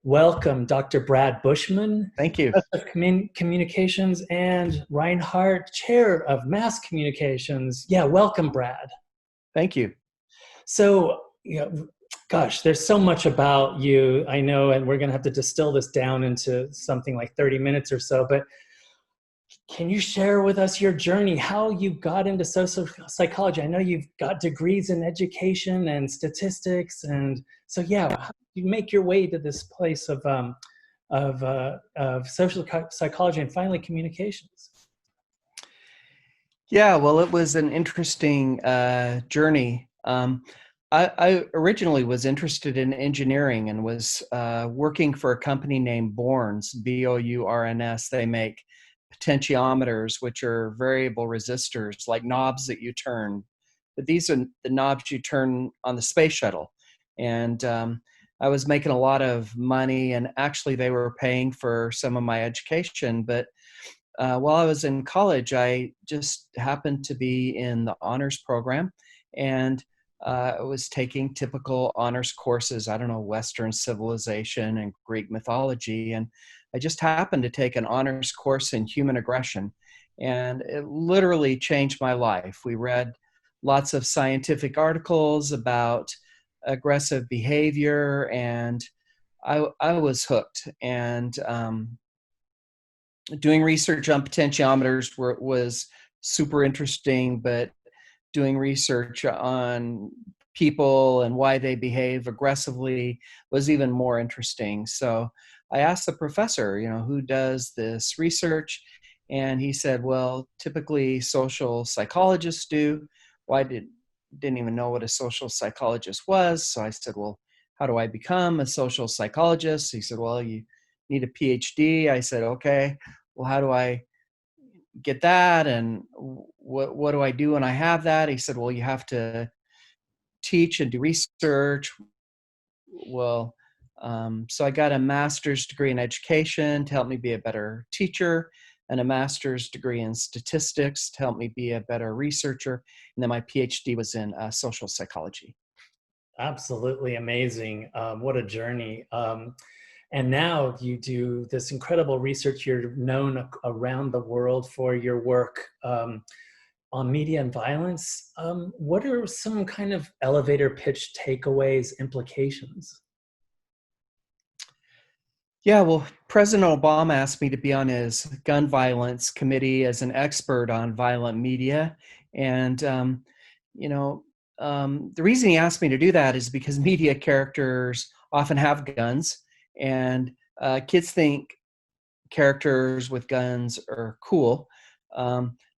Welcome, Dr. Brad Bushman, Thank you. Professor of Communications, and Rinehart, Chair of Mass Communications. Yeah, welcome, Brad. Thank you. So, gosh, there's so much about you, I know, and we're going to have to distill this down into something like 30 minutes or so, but can you share with us your journey, how you got into social psychology? I know you've got degrees in education and statistics, and so yeah, how did you make your way to this place of social psychology and finally communications? Yeah, well, it was an interesting journey. I originally was interested in engineering and was working for a company named Bourns, Bourns. They make potentiometers, which are variable resistors, like knobs that you turn. But these are the knobs you turn on the space shuttle. And I was making a lot of money, and actually, they were paying for some of my education. But while I was in college, I just happened to be in the honors program, and I was taking typical honors courses. I don't know, Western civilization and Greek mythology. And I just happened to take an honors course in human aggression, and it literally changed my life. We read lots of scientific articles about aggressive behavior, and I was hooked. And doing research on potentiometers was super interesting, but doing research on people and why they behave aggressively was even more interesting. So I asked the professor, who does this research? And he said, well, typically social psychologists do. Well, didn't even know what a social psychologist was. So I said, well, how do I become a social psychologist? He said, well, you need a PhD. I said, okay, well, how do I get that? And what do I do when I have that? He said, well, you have to teach and do research. Well, so I got a master's degree in education to help me be a better teacher, and a master's degree in statistics to help me be a better researcher. And then my PhD was in social psychology. Absolutely amazing. What a journey. And now you do this incredible research. You're known around the world for your work on media and violence. What are some kind of elevator pitch takeaways, implications? Yeah, well, President Obama asked me to be on his gun violence committee as an expert on violent media. And, you know, the reason he asked me to do that is because media characters often have guns, and kids think characters with guns are cool.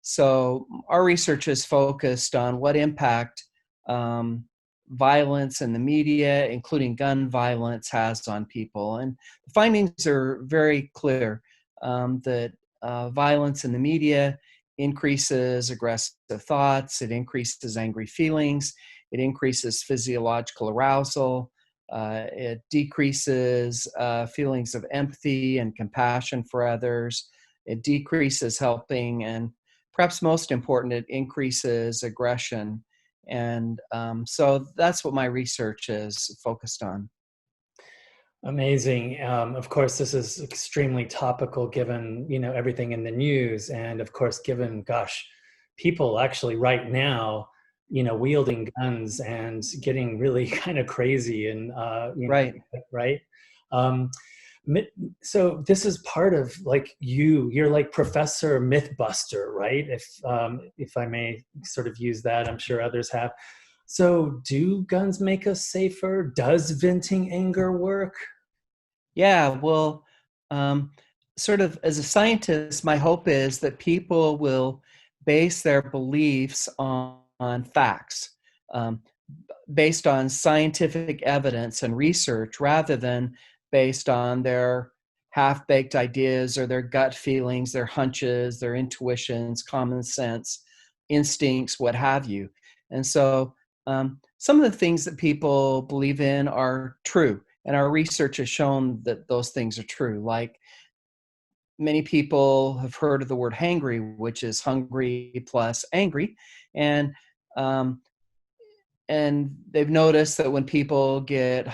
So our research is focused on what impact um, violence in the media, including gun violence, has on people. And the findings are very clear that violence in the media increases aggressive thoughts, it increases angry feelings, it increases physiological arousal, it decreases feelings of empathy and compassion for others. It decreases helping, and perhaps most important, it increases aggression. And so that's what my research is focused on. Amazing. Of course, this is extremely topical given, everything in the news. And of course, given, gosh, people actually right now, wielding guns and getting really kind of crazy and, Right. right? Um, so this is part of like you're like Professor Mythbuster, right? If I may sort of use that, I'm sure others have. So do guns make us safer? Does venting anger work? Yeah, well, um, sort of as a scientist, my hope is that people will base their beliefs on facts, um, based on scientific evidence and research, rather than based on their half baked ideas or their gut feelings, their hunches, their intuitions, common sense, instincts, what have you. And so some of the things that people believe in are true. And our research has shown that those things are true. Like, many people have heard of the word hangry, which is hungry plus angry. And um, and they've noticed that when people get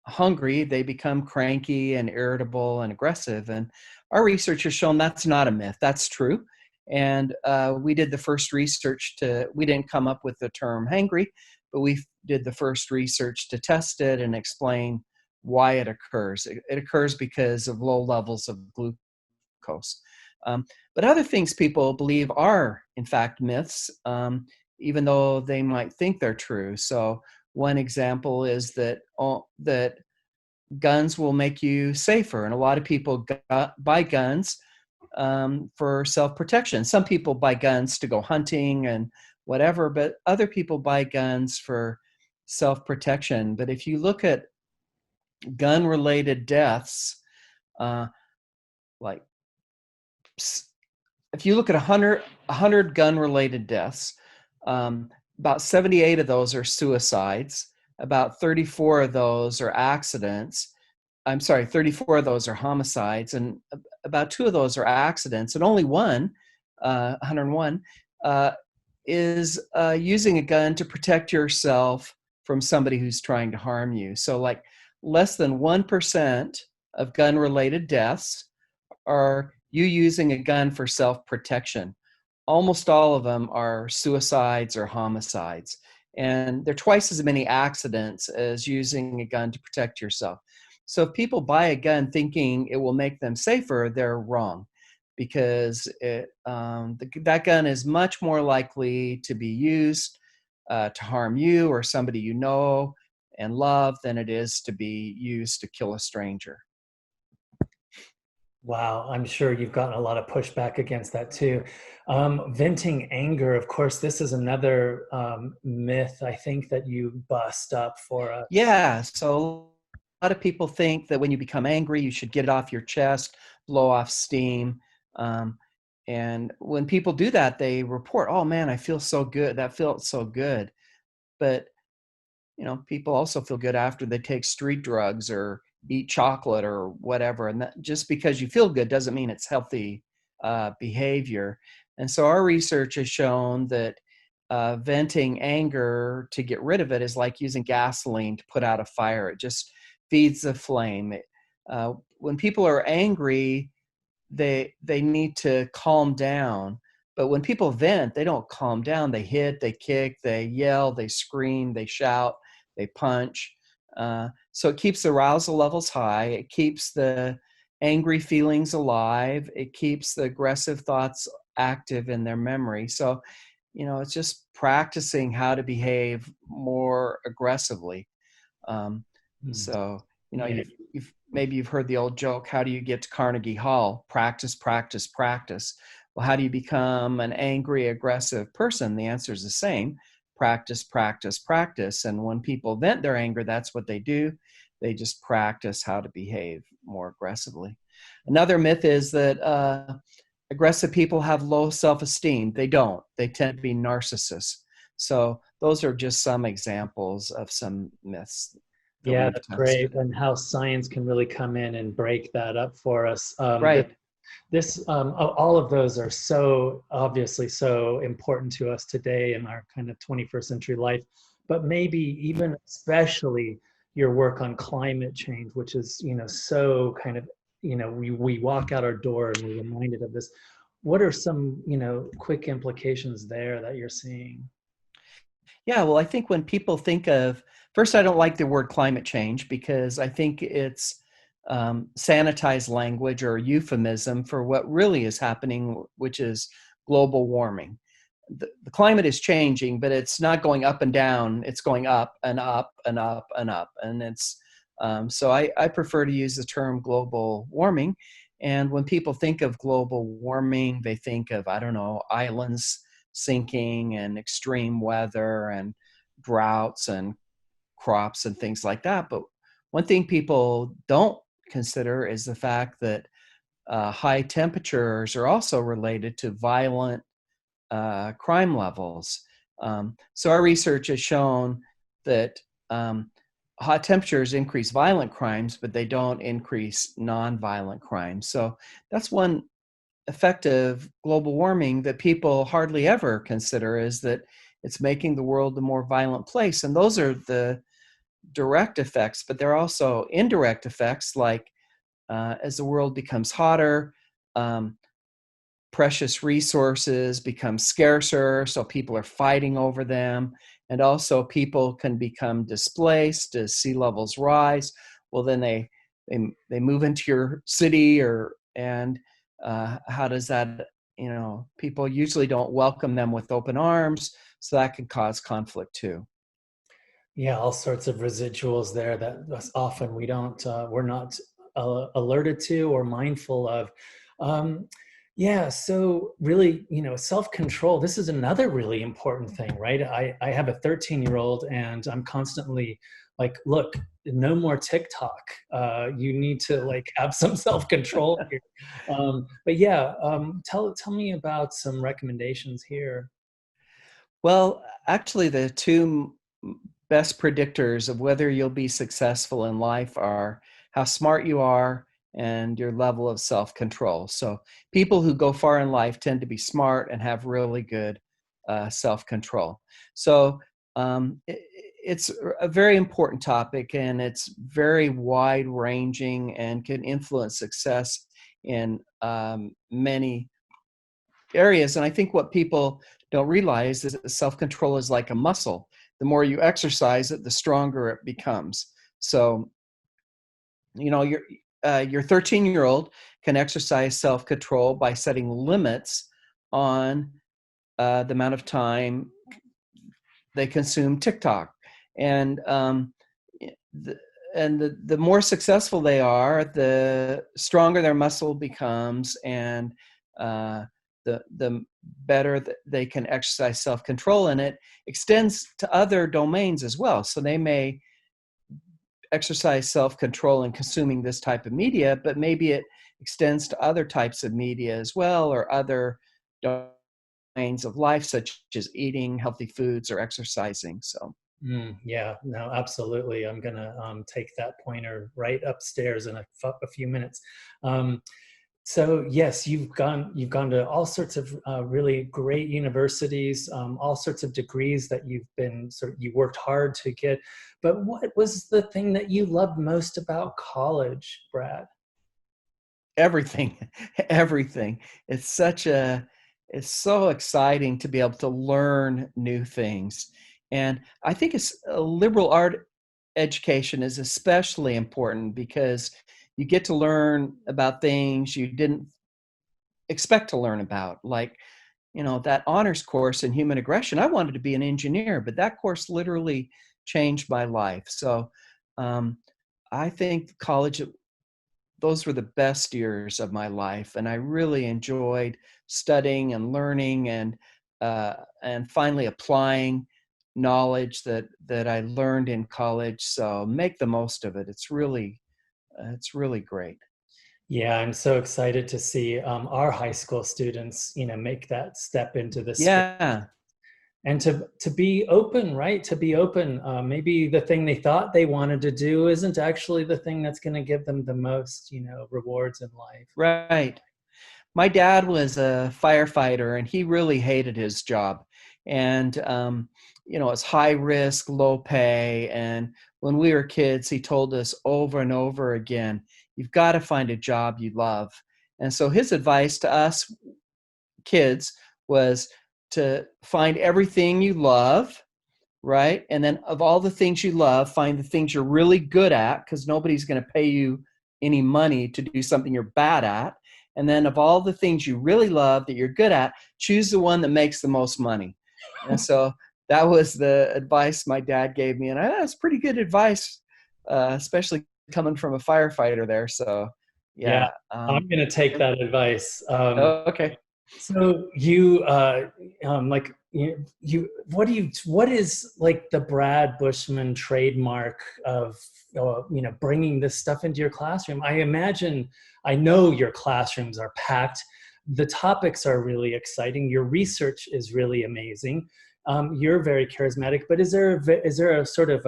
hungry, they become cranky and irritable and aggressive. And our research has shown that's not a myth. That's true. And we did the first research we didn't come up with the term hangry, but we did the first research to test it and explain why it occurs. It occurs because of low levels of glucose. But other things people believe are, in fact, myths, even though they might think they're true. So one example is that guns will make you safer, and a lot of people buy guns for self-protection. Some people buy guns to go hunting and whatever, but other people buy guns for self-protection. But if you look at gun-related deaths, uh, like if you look at 100 gun-related deaths, about 78 of those are suicides. About 34 of those are accidents. I'm sorry, 34 of those are homicides, and about 2 of those are accidents, and only one, 101, is using a gun to protect yourself from somebody who's trying to harm you. So like less than 1% of gun-related deaths are you using a gun for self-protection. Almost all of them are suicides or homicides. And there are twice as many accidents as using a gun to protect yourself. So if people buy a gun thinking it will make them safer, they're wrong, because that gun is much more likely to be used to harm you or somebody you know and love than it is to be used to kill a stranger. Wow, I'm sure you've gotten a lot of pushback against that too. Venting anger, of course, this is another myth I think that you bust up for us. Yeah, so a lot of people think that when you become angry, you should get it off your chest, blow off steam. And when people do that, they report, "Oh man, I feel so good. That felt so good." But people also feel good after they take street drugs or eat chocolate or whatever. And that, just because you feel good doesn't mean it's healthy behavior. And so our research has shown that venting anger to get rid of it is like using gasoline to put out a fire. It just feeds the flame. When people are angry, they need to calm down. But when people vent, they don't calm down. They hit, they kick, they yell, they scream, they shout, they punch. So it keeps the arousal levels high. It keeps the angry feelings alive. It keeps the aggressive thoughts active in their memory. So, it's just practicing how to behave more aggressively. Um, Hmm. so, Yeah. maybe you've heard the old joke, how do you get to Carnegie Hall? Practice, practice, practice. Well, how do you become an angry, aggressive person? The answer is the same. Practice, practice, practice. And when people vent their anger, that's what they do. They just practice how to behave more aggressively. Another myth is that aggressive people have low self-esteem. They don't. They tend to be narcissists. So those are just some examples of some myths that Yeah, we've that's great. tested. And how science can really come in and break that up for us. Right. All of those are so obviously so important to us today in our kind of 21st century life, but maybe even especially your work on climate change, which is, so kind of, we walk out our door and we're reminded of this. What are some, quick implications there that you're seeing? Yeah, well, I think when people think of, first, I don't like the word climate change because I think it's sanitized language or euphemism for what really is happening, which is global warming. The climate is changing, but it's not going up and down. It's going up and up and up and up. And so I prefer to use the term global warming. And when people think of global warming, they think of, I don't know, islands sinking and extreme weather and droughts and crops and things like that. But one thing people don't consider is the fact that high temperatures are also related to violent crime levels. So our research has shown that hot temperatures increase violent crimes, but they don't increase nonviolent crimes. So that's one effect of global warming that people hardly ever consider, is that it's making the world a more violent place. And those are the direct effects, but there are also indirect effects, like as the world becomes hotter, um, precious resources become scarcer, so people are fighting over them. And also people can become displaced as sea levels rise. Well, then they move into your city, and how does that, people usually don't welcome them with open arms, so that can cause conflict too. Yeah, all sorts of residuals there that often we're not alerted to or mindful of. Um, yeah, so really, self-control, this is another really important thing, right? I have a 13-year-old and I'm constantly like, look, no more TikTok. You need to like have some self-control here. But yeah, tell me about some recommendations here. Well, actually, the two best predictors of whether you'll be successful in life are how smart you are and your level of self-control. So people who go far in life tend to be smart and have really good self-control. So it's a very important topic, and it's very wide-ranging and can influence success in many areas. And I think what people don't realize is that self-control is like a muscle. The more you exercise it, the stronger it becomes. So, your 13-year-old can exercise self-control by setting limits on the amount of time they consume TikTok. And the, the more successful they are, the stronger their muscle becomes, and the better that they can exercise self-control, and it extends to other domains as well. So they may exercise self-control in consuming this type of media, but maybe it extends to other types of media as well, or other domains of life, such as eating healthy foods or exercising. So Yeah, no, absolutely. I'm gonna take that pointer right upstairs in a few minutes. Um, so yes, you've gone to all sorts of really great universities, all sorts of degrees that you worked hard to get. But what was the thing that you loved most about college, Brad? everything, everything. It's so exciting to be able to learn new things. And I think it's a liberal art education is especially important because you get to learn about things you didn't expect to learn about. Like, that honors course in human aggression. I wanted to be an engineer, but that course literally changed my life. So um, I think college, those were the best years of my life, and I really enjoyed studying and learning, and finally applying knowledge that I learned in college. So make the most of it. It's really great. Yeah, I'm so excited to see our high school students, make that step into the space. Yeah, And to be open, right? To be open. Maybe the thing they thought they wanted to do isn't actually the thing that's going to give them the most, rewards in life. right. My dad was a firefighter, and he really hated his job. And it's high risk, low pay. And when we were kids, he told us over and over again, you've got to find a job you love. And so his advice to us kids was to find everything you love, right? And then of all the things you love, find the things you're really good at, because nobody's going to pay you any money to do something you're bad at. And then of all the things you really love that you're good at, choose the one that makes the most money. And so that was the advice my dad gave me. And that's pretty good advice, especially coming from a firefighter there. So Yeah, yeah. I'm going to take that advice. Okay. So you, like what is like the Brad Bushman trademark of, bringing this stuff into your classroom? I know your classrooms are packed. The topics are really exciting. Your research is really amazing. You're very charismatic, but is there a sort of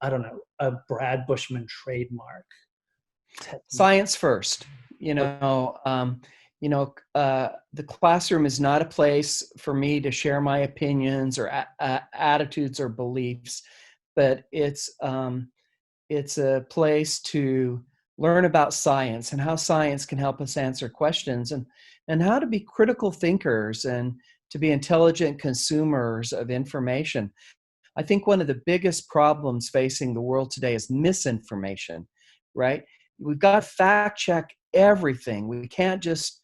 I don't know, a Brad Bushman trademark technique? Science first. The classroom is not a place for me to share my opinions or attitudes or beliefs, but it's it's a place to learn about science and how science can help us answer questions, and how to be critical thinkers and to be intelligent consumers of information. I think one of the biggest problems facing the world today is misinformation, right? We've got to fact check everything. We can't just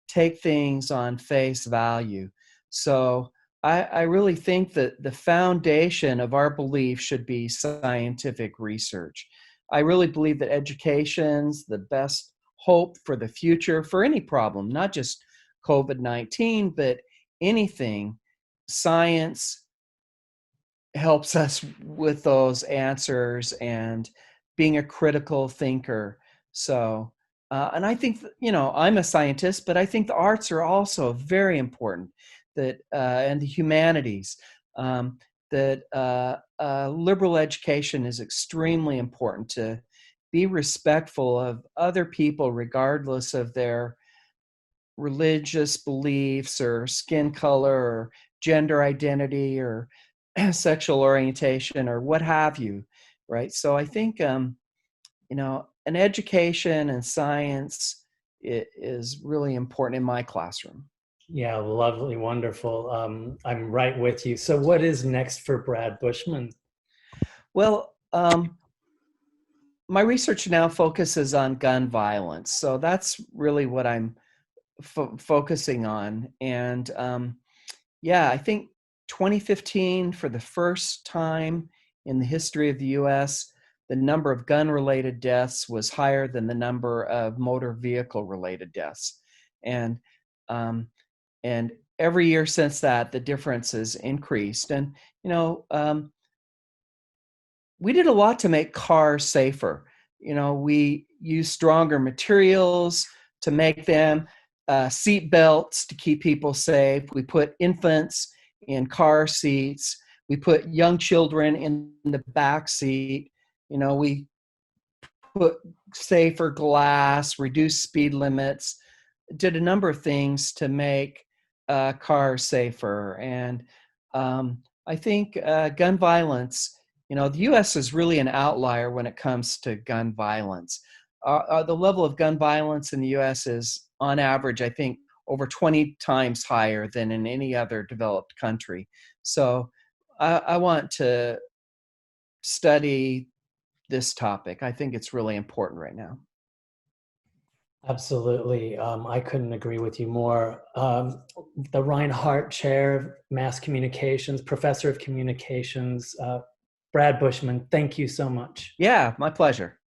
take things on face value. So I really think that the foundation of our belief should be scientific research. I really believe that education's the best hope for the future for any problem, not just COVID-19, but anything. Science helps us with those answers and being a critical thinker. So, and I think, I'm a scientist, but I think the arts are also very important, that, and the humanities, that liberal education is extremely important, to be respectful of other people, regardless of their religious beliefs or skin color or gender identity or sexual orientation or what have you, right? So I think, an education and science is really important in my classroom. Yeah, lovely, wonderful. I'm right with you. So, what is next for Brad Bushman? Well, my research now focuses on gun violence. So that's really what I'm focusing on. And yeah, I think 2015, for the first time in the history of the US, the number of gun-related deaths was higher than the number of motor vehicle-related deaths. And um, and every year since that, the difference has increased. And we did a lot to make cars safer. We used stronger materials to make them, seat belts to keep people safe. We put infants in car seats. We put young children in the back seat. We put safer glass, reduced speed limits, did a number of things to make cars safer. And I think gun violence, the U.S. is really an outlier when it comes to gun violence. The level of gun violence in the U.S. is, on average, I think, over 20 times higher than in any other developed country. So I want to study this topic. I think it's really important right now. Absolutely. I couldn't agree with you more. The Rinehart Chair of Mass Communications, Professor of Communications, Brad Bushman, thank you so much. Yeah, my pleasure.